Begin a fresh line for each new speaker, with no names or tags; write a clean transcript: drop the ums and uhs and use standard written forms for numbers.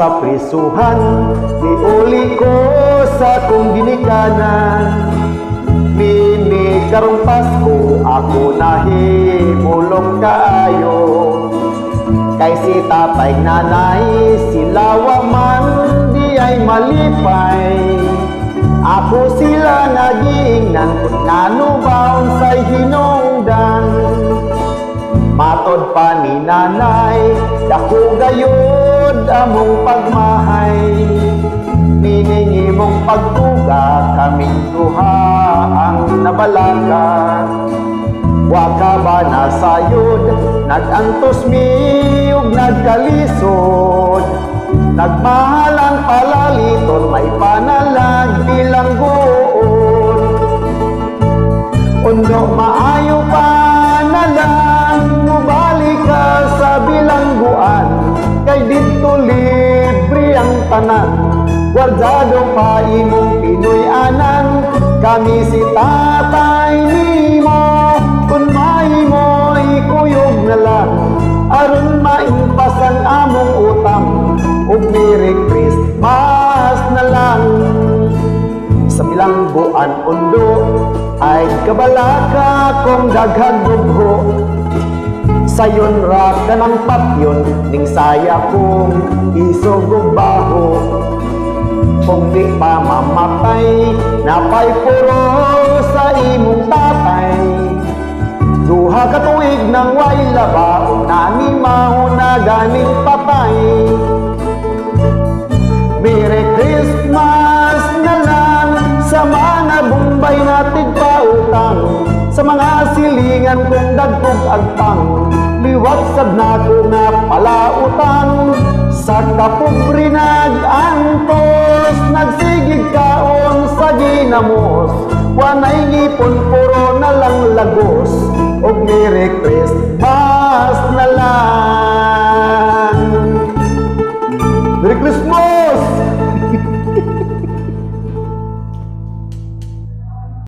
sa prisuhan, niuli ko sa kong ginikanan. Nini karong Pasko, ako nahimulog kaayo. Kay si tatay nanay, sila waman di ay malipay. Ako sila nagiingnan, nanubaon sa'y hinungdan. Matod pa ni nanay, dako gayod among pagmahay. Niningi mong pagtuga, kaming duha ang nabalaka. Waka ba nasayod, nagantos mi ug nagkalisod. Nagmahalang palaliton, may panalag bilanggoon. Ondo maayo pa na lang, mobalik ka sa bilanggoan. Kay dito libre ang tanan, guardado pa imong Pinoy anan. Kami si tatay nimo, kun mahimo ikuyog na lang. Aron maimpasan among utang, ug Merry Christmas na lang. Sa bilanggoan Ondo, ay kabalaka kong daghang gubho. Sayon ra ka ng patyon, ning saya kong isog ug baho. Kung di pa mamatay, napay puro sa imong tatay. Duha ka tuig nang way labaon, nanimaw na ganing patay. Merry Christmas na lang sa mga bumbay natin pautang. Sa mga silingan kong dagkog agpang, liwat sad nako nga palautang. Sa kapobre nag-antos, nagsigig kaon sa ginamos. Wanay ngipon puro na lang lagos, og Merry Christmas na lang.